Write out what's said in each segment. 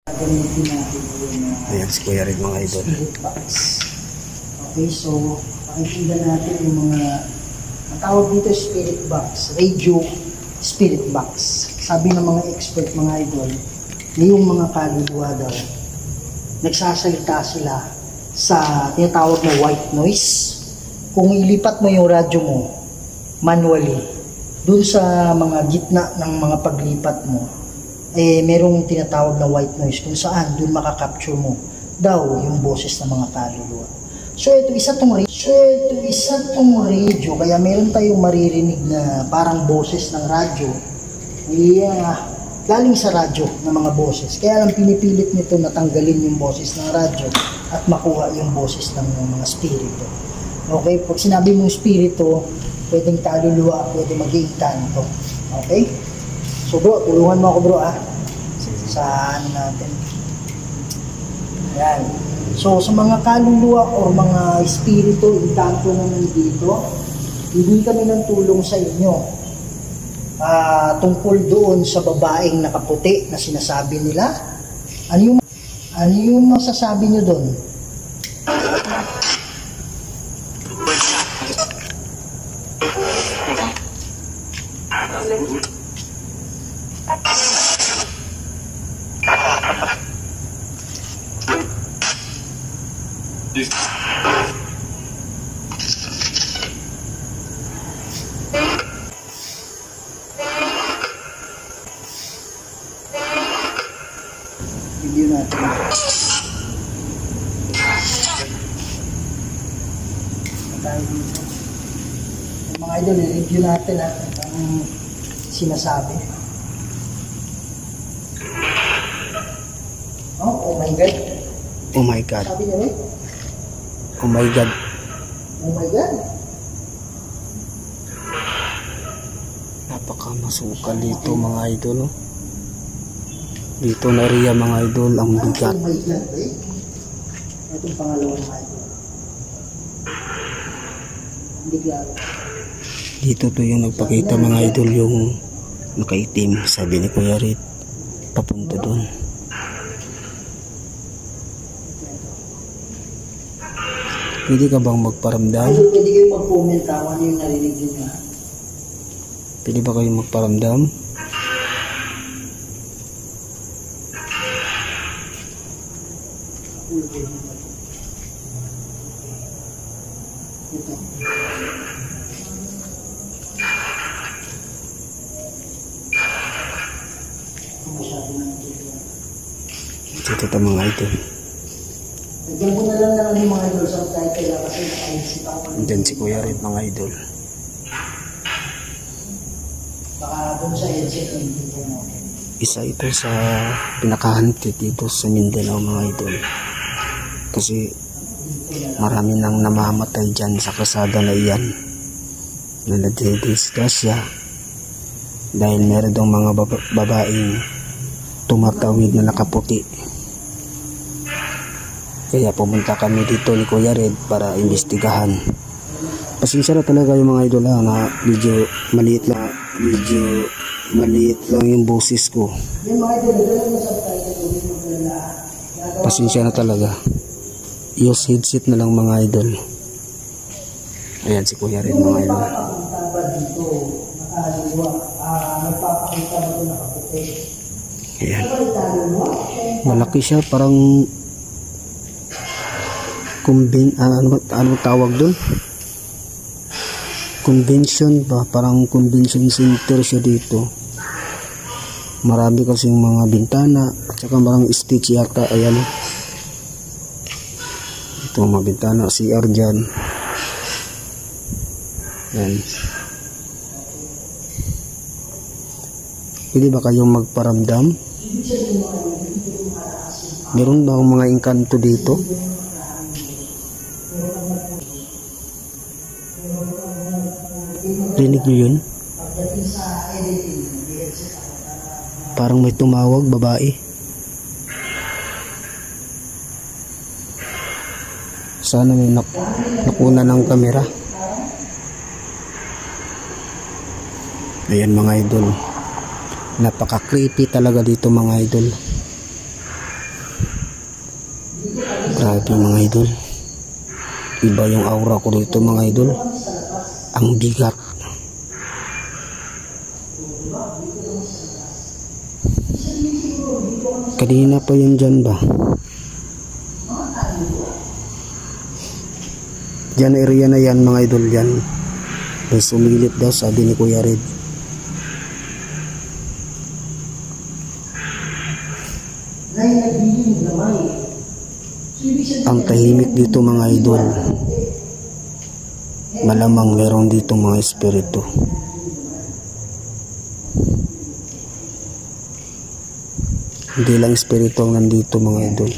Gamitin natin yung ayan si Kuya Red mga idol. Spirit box. Okay, so pakikita natin yung mga ang tawag dito spirit box, radio spirit box. Sabi ng mga expert mga idol, yung mga kaluluwa daw, nagsasalita sila sa tinatawag na white noise. Kung ilipat mo yung radyo mo manually dun sa mga gitna ng mga paglipat mo, merong tinatawag na white noise kung saan dun makakapture mo daw yung boses ng mga kaluluwa. So ito isa tong radio, kaya meron tayong maririnig na parang boses ng radyo. Galing sa radyo ng mga boses. Kaya lang pinipilit nito na tanggalin yung boses ng radyo at makuha yung boses ng mga spirito. Okay, pag sinabi mong spirito, pwedeng kaluluwa, pwedeng maging kanto. Okay? So bro, tulungan mo ako bro sa ano natin. Ayan. So sa mga kaluluwa o mga espiritu, intanto na nandito, hindi kami ng tulong sa inyo tungkol doon sa babaeng nakaputi na sinasabi nila. Ano yung masasabi nyo doon? Video natin. Tayo dito. Mga idol, i-review natin ang sinasabi. Oh my God. Oh my God. Sabi niya rin? Oh my God. Oh my God. Napakamasukal dito mga idol. Dito na rin mga idol ang bigat. Oh my God, eh. Itong pangalawang mga idol. Hindi klaro. Dito to yung nagpakita mga idol yung nakaitim. Sabi ni Kuya Red, papunta doon. Pwede ka bang magparamdam? Pwede kayo mag-comment ano yung narinig nyo. Pwede ba kayo magparamdam? Ito. Dito ito mga idol. Lagyan ko na lang ng mga idol sa title kasi nakaisip ako. Diyan si Kuya Red mga idol. Baka doon sa headset na hindi ko mo. Isa ito sa pinakahantit dito sa Mindanao mga idol. Kasi marami nang namamatay dyan sa kasada na iyan. Na nadidisgrasya. Dahil meron daw mga babaeng tumatawid na nakaputi. Kaya pumunta kami dito ni Kuya Red para imbestigahan. Pasensya na talaga yung mga idol na medyo maliit lang yung boses ko. Pasensya na talaga. Use headset na lang mga idol. Ayan si Kuya Red mga idol. Ayan. Malaki siya, parang ano tawag doon? Convention ba? Parang convention center siya dito. Marami kasing mga bintana at saka marang stage yata. Ayan. Ito mga bintana, CR dyan. Ayan. Pwede ba kayong magparamdam? Meron ba mga engkanto dito? Rinig nyo yun? Parang may tumawag, babae. Sana may nakuna ng kamera. Ayan mga idol. Napaka-creepy talaga dito mga idol. Grabe mga idol. Iba yung aura ko dito mga idol. Ang bigat. Kanina pa yun dyan ba? Dyan area na yan mga idol yan. May sumilip daw sabi ni Kuya Red. Ang tahimik dito mga idol. Malamang meron dito mga espiritu. Hindi lang espiritu ang nandito mga idol.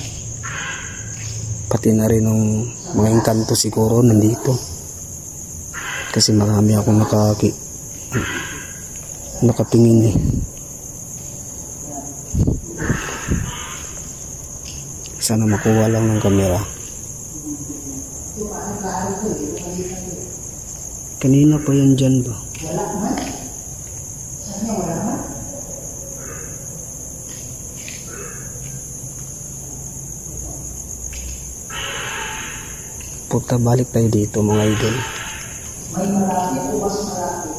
Pati na rin ng mga engkanto siguro nandito. Kasi marami akong nakatingin eh. Sana makuha lang ng kamera. Kanina pa yan dyan ba? Puta, balik tayo dito mga idol. May malapit o mas malapit?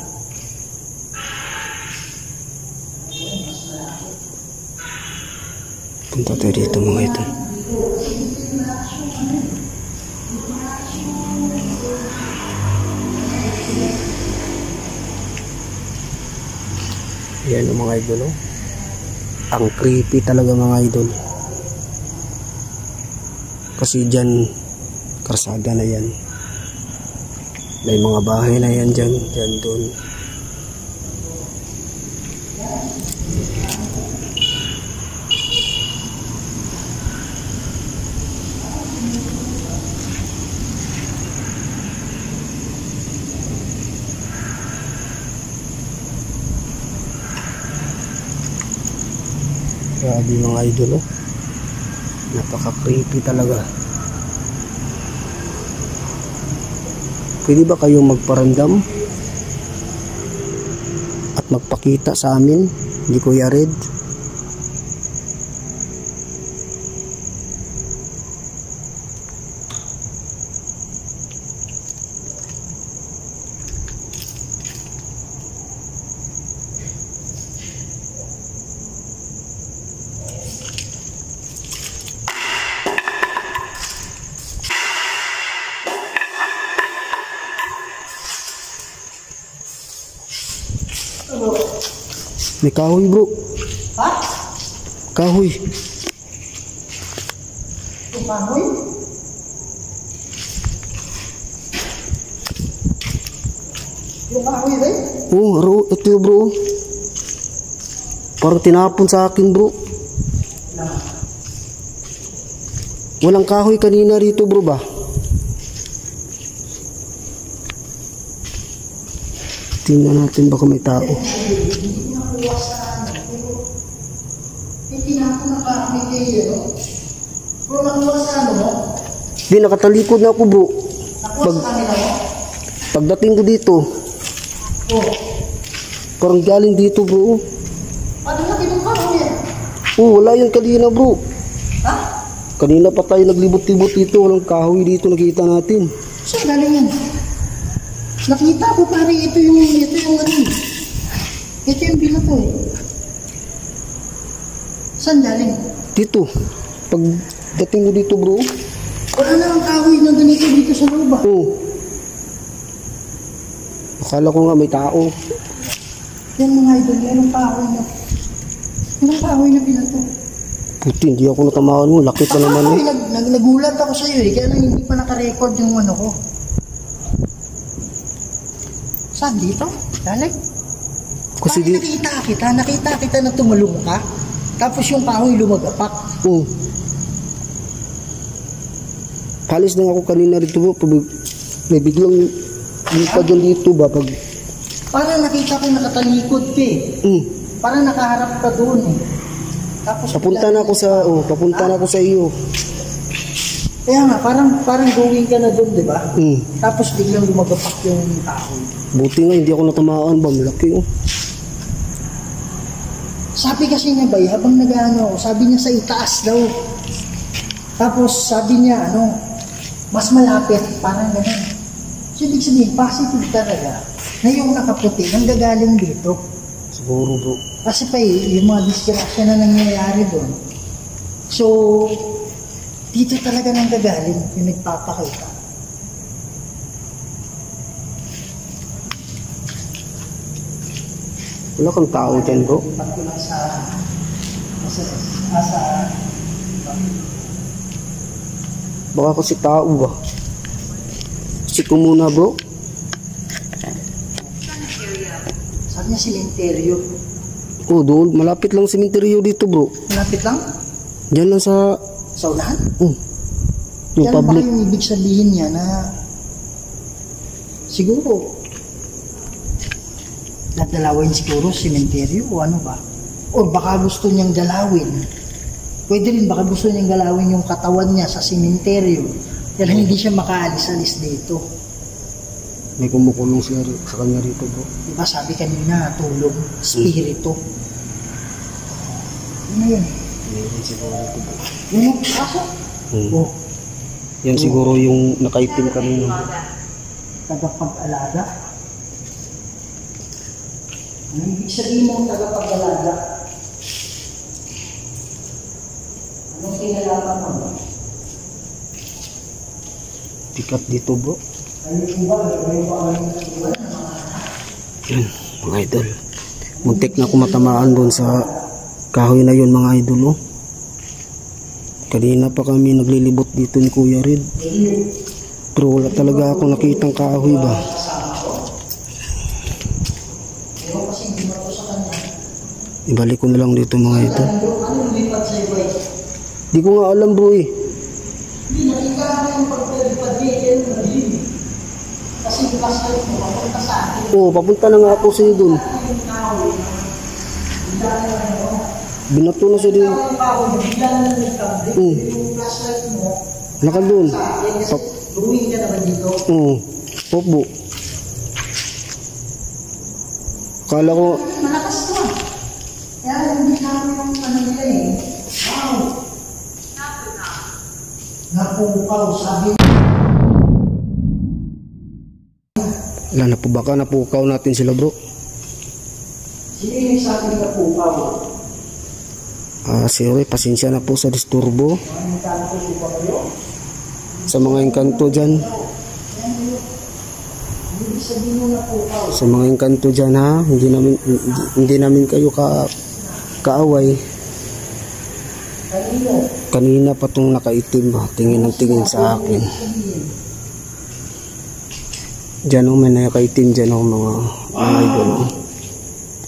Punta tayo dito mga idol. Yan ang mga idol oh. Ang creepy talaga mga idol. Kasi dyan karsada na yan. May mga bahay na yan dyan doon. Grabe mga idol oh. Napaka-creepy talaga. Pwede ba kayong magparandam at magpakita sa amin ni Kuya Red? May kahoy bro. Ha? Kahoy. Yung kahoy? Yung kahoy rin? Oh, bro, ito bro. Parang tinapon sa akin bro. Walang kahoy kanina rito bro ba? Tingnan natin baka may tao. Bro, nakuha sa ano mo? Di, nakatalikod na ako bro. Nakuha sa kanila mo? Pagdating ko dito, Oo. parang galing dito bro. Paano natin yung kahoy yan? Oh, wala yan kanina bro. Ha? Kanina pa tayo naglibot-libot dito. Walang kahoy dito nakita natin. Saan galing yan? Nakita ko pare, ito yung ano. Ito yung binato eh. Saan galing? Dito. Pagdating ko dito bro. Wala na ang kahoy na ganito dito sa loob ah. Oh. Akala ko nga may tao. Yan mga idol, yan ang kahoy na. Yan ang kahoy na binato. Puti, hindi ako natamaan mo. Laki pa naman eh. Nagulat ako sa iyo eh, kaya lang hindi pa naka-record yung ano ko. Saan dito? Galing? Kasi Bakit nakita kita na tumalong ka, tapos yung kahoy lumagapak. Oh. Palis na ako kanina rito bro. May biglang pa dyan dito ba? Parang nakita ko nakatalikod ka eh. Parang nakaharap ka doon eh. Tapos Papunta na ako sa iyo. Kaya nga, parang going ka na doon, di ba? Mm. Tapos biglang lumagapak yung kahoy. Buti nga, hindi ako natamaan ba? Malaki oh. Sabi kasi niya ba, habang nag-ano ako, sabi niya sa itaas daw. Tapos sabi niya, mas malapit, parang ganun. So, ibig sabihin, positive talaga na yung nakaputi, nanggagaling dito. Siguro bro. Kasi pa yung mga disgrasya na nangyayari doon. So, dito talaga nanggagaling yung nagpapakita. Wala kang tao dyan bro. Pagkulang sa Baka kasi tao ba? Check ko muna bro. sabi niya simenteryo. Oh, doon. Malapit lang sementeryo dito bro. Malapit lang? Diyan lang sa... Sa unahan? Yung Yan public. ba yung ibig sabihin niya na siguro dadalawin siguro sementeryo o ano ba? O baka gusto niyang galawin. Pwede rin baka gusto niyang galawin yung katawan niya sa sementeryo dahil hindi siya makaalis-alis dito. May kumukulong siya sa kanya rito bro. Diba sabi kanina, tulong, spirito. Ano yun? Meron siguro rito bro. Yun yung aso? Oh, Yan siguro yung nakaitim kanina. tagapag-alaga. Ano ibig sabihin mo tagapag-alaga? Anong kinalaman mo? Pick up dito bro. Ano yung ba? Ano ba ang iba na Yan, mga idol. Muntik na ako matamaan doon sa kahoy na yun mga idol. Oh. Kanina pa kami naglilibot dito ni Kuya Red. Pero wala talaga ako nakitang kahoy ba. Ibalik ko na lang dito mga idol. Anong lipat sa iba? Di ko nga alam bro eh. Hindi, nakita ka yung pagpalipad dito. Kasi bukas kayo mo, papunta sa akin. Oo, papunta na nga ako sa'yo doon. Binato na siya din. Nakal doon. Luwing ka naman dito. Oo. Popo. Kala ko, Malakas to. Kaya hindi namin yung ano nila eh. Wow. Napupaw, sabi wala na po baka napukaw natin sila bro. sino yung sabi napupaw? Sorry, pasensya na po sa disturbo. Ano kanto si Pablo? Sa mga engkanto dyan. Hindi sabihin mo napupaw. Sa mga engkanto dyan ha. Hindi namin kayo kaaway. Kanino? Kanina pa itong nakaitim ba. Tingin ng tingin sa akin. Dyan o, may nakaitim dyan o mga idol.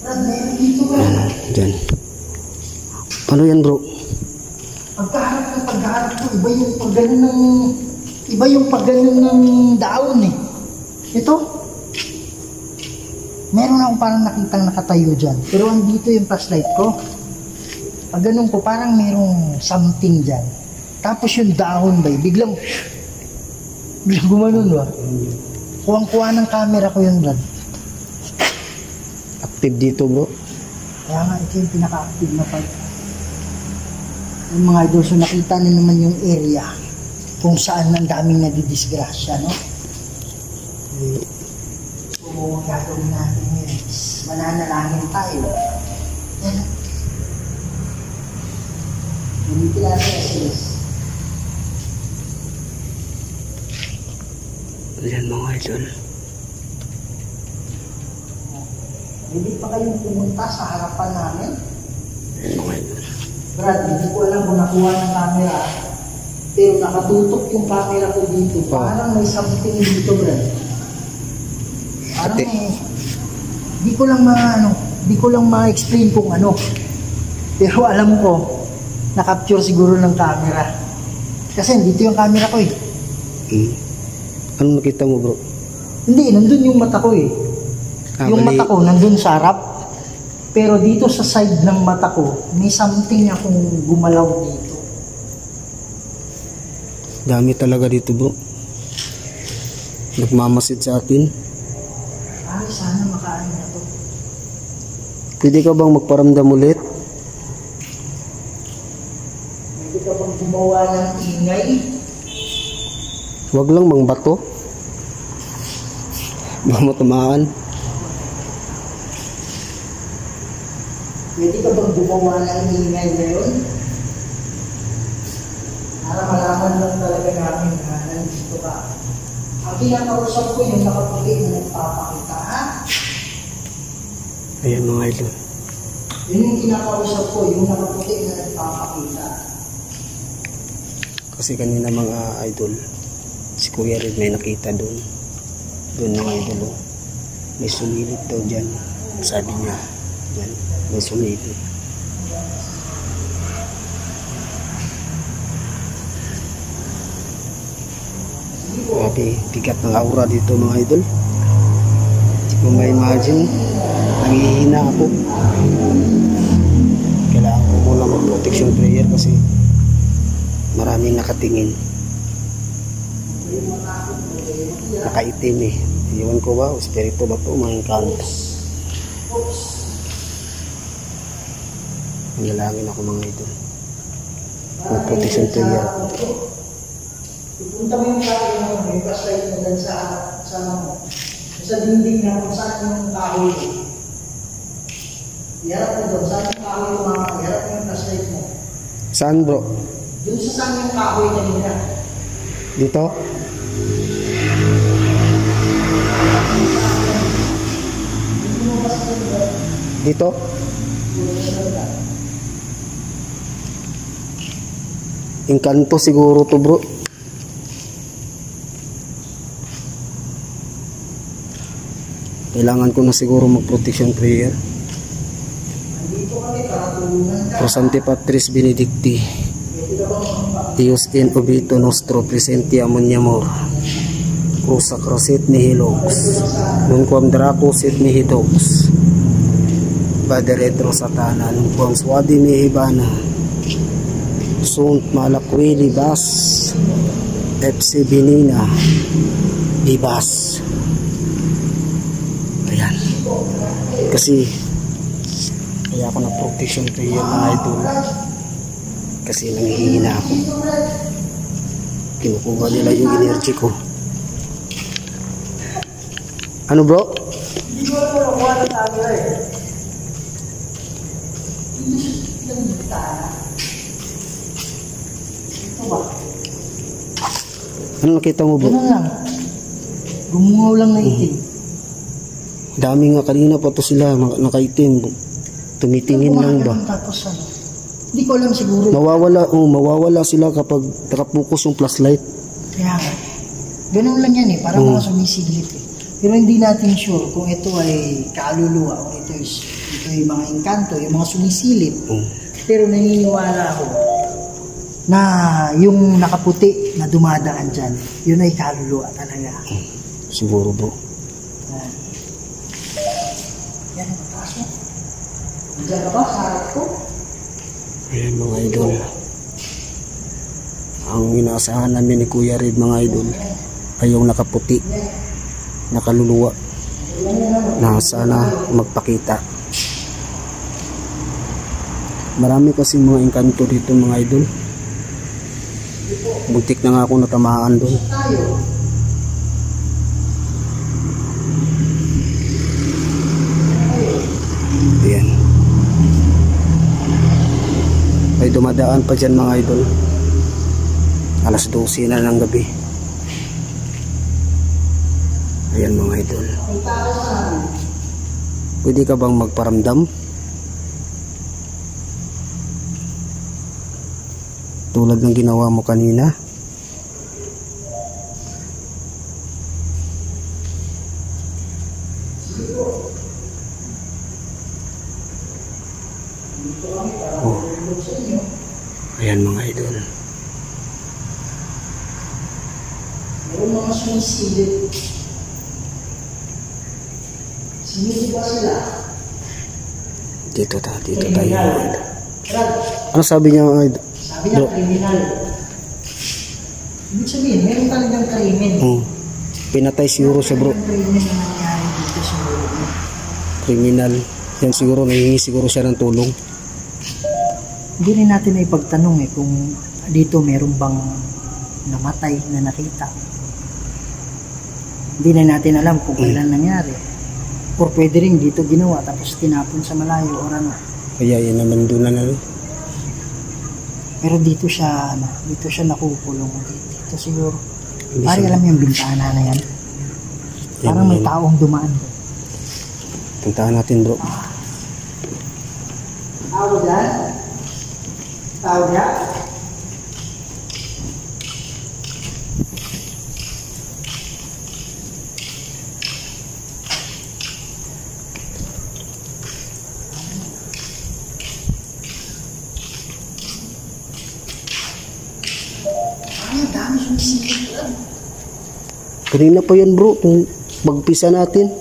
Brad, meron dito ba? Dyan. Ano yan bro? Pagkaharap ko, iba yung pagganon ng daon eh. Ito. Meron akong parang nakitang nakatayo dyan. Pero andito yung flashlight ko. Pag ganun ko, parang merong something dyan. Tapos yung dahon ba, biglang gumanon ba? Kuwang-kuha ng camera ko yun, Brad. Active dito bro. Kaya nga, ito yung pinaka-active na part. Yung mga idol, so nakita niyo naman yung area kung saan ang daming nadidisgrasya, no? So, ang gagawin natin ngayon is mananalangin tayo. Yan. Gamitin natin SMS. Ayan mga idol. Hindi pa kayong pumunta sa harapan namin? Ayan mga idol. Brad, hindi ko alam kung nakuha ng camera. Pero nakatutok yung camera ko dito. Parang may something dito, Brad. Parang di ko lang ma-explain kung ano. Pero alam ko, na-capture siguro ng camera. Kasi dito yung camera ko eh. Anong nakita mo bro? Hindi, nandun yung mata ko eh. Yung Bali, mata ko nandun sa harap. Pero dito sa side ng mata ko, may something akong gumalaw dito. dami talaga dito bro. Nagmamasid sa atin. Ay, sana makaano na to. Pwede ka bang magparamdam ulit? Pwede ka bang gumawa gumawa ng ingay. Huwag lang mang bato. Baka matamaan. Pwede ka bang gumawa ng ingay ngayon? Para malaman lang talaga namin na nandito ka. Ang pinakausap ko yung nakaputi na nagpapakita, ha? Ayan mga idol. Yun yung kinakausap ko, yung nakaputi na nagpapakita. Kasi kanina mga idol, si Kuya Red may nakita doon. Doon mga idol, oh. May sumilip daw dyan. Sabi niya, dyan, may sumilip. Grabe, bigat ng aura dito mga idol. Hindi ko ma-imagine. Nangihina ako. Kailangan ko muna mag-protection prayer kasi maraming nakatingin. Nakaitim eh. Iwan ko ba? Espiritu ba ito? Mga engkanto. Nangalangin ako mga idol. Mag-protection prayer. Ipunta mo yung kahoy mo, yung flashlight mo dyan sa mo. Sa dinding na kung saan yung kahoy mo. Iharap mo doon, saan yung kahoy mo mga, iharap mo yung flashlight mo. Saan bro? Doon sa saan yung kahoy kanina. Dito? Dito? Engkanto siguro to bro. Kailangan ko na siguro mag-protection prayer. Nandito kami para tulungan ka. Prosante Patris Benedicti. Dios in obito nostro presenti amoniamor. Crusa crucit nihilox. Nunquam dracus et nihidox. Vade retro satana. Nunquam suadi mihibana. Sunt malakwili bas. Epsi binina. Ibas. Ayan. Kasi kaya ako na protection prayer mga idol. Kasi nanghihina ako. Kinukuha nila yung energy ko. Ano bro? Hindi ko alam kung nakuha ng camera eh. Ito ba? Ano nakita mo bro? Ganun lang. Gumungaw lang na itim. Dami nga kanina pa to sila nakaitim. Tumitingin lang ba? Tapos ano? Hindi ko alam siguro. Mawawala sila kapag nakapokus yung flashlight. Kaya nga. Ganun lang yan eh. Parang mga sumisiglit eh. Pero hindi natin sure kung ito ay kaluluwa o ito ay mga engkanto, yung mga sumisilip. Pero naniniwala ako na yung nakaputi na dumadaan dyan, yun ay kaluluwa talaga. Siguro bro. Yan, mataas mo. Diyan ka ba sa harap ko? Ayan mga idol. Ang inaasahan namin ni Kuya Red mga idol ay yung nakaputi, nakaluluwa na sana magpakita. Marami kasi mga engkanto dito mga idol. Buntik na nga ako natamaan doon. Ayan. May dumadaan pa dyan mga idol. Alas 12 na ng gabi. Ayan mga idol. Pwede ka bang magparamdam? Tulad ng ginawa mo kanina. Oh. Ayan mga idol. Meron mga sumisilip. Sinili ba sila? Dito tayo mga idol. Ano sabi niya mga idol? Sabi niya kriminal. Ibig sabihin, meron talagang krimen. Pinatay siguro siya bro. Krimen na nangyari dito sa loob. Kriminal. Yan siguro, nahingi siguro siya ng tulong. Hindi rin natin ay pagtanong eh kung dito meron bang namatay na nakita. Hindi na natin alam kung kailan nangyari. Or pwede rin dito ginawa tapos tinapon sa malayo or ano. Kaya yun naman doon na lang. Pero dito siya nakukulong. Dito siguro. Pare alam mo yung bintana na yan. Parang may taong dumaan. Puntahan natin bro. Tao dyan? Tao dyan? Ay, dami sumisikip lang. Kanina pa yan bro, kung magpisa natin.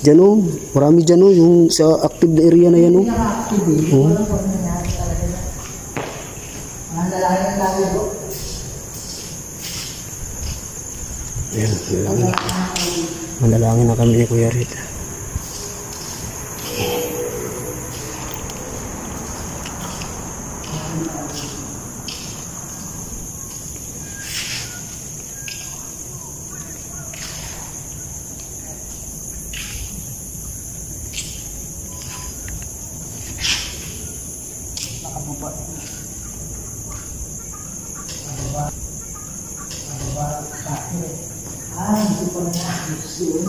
Diyan o, marami dyan o, yung sa active na area na yan o. Active eh. Walang pag nangyari talaga yan. Mga lalaki ng tayo bro. Ayan, manalangin na kami ni Kuya Rit. Hindi ko na nakakis yun.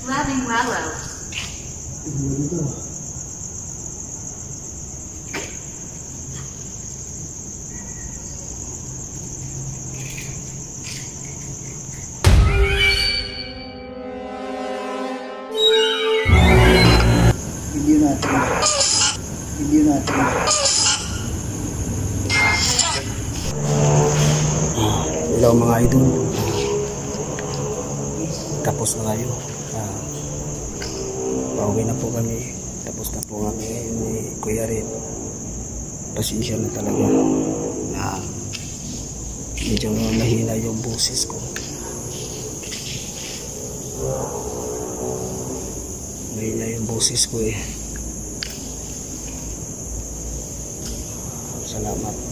Laughing Wallow. Video natin. Hello mga idol. Tapos na kayo. Pauwi na po kami. Tapos na po kami ngayon ni Kuya Rit. Pasensya na talaga na medyo mahina yung boses ko. Mahina yung boses ko eh. Salamat.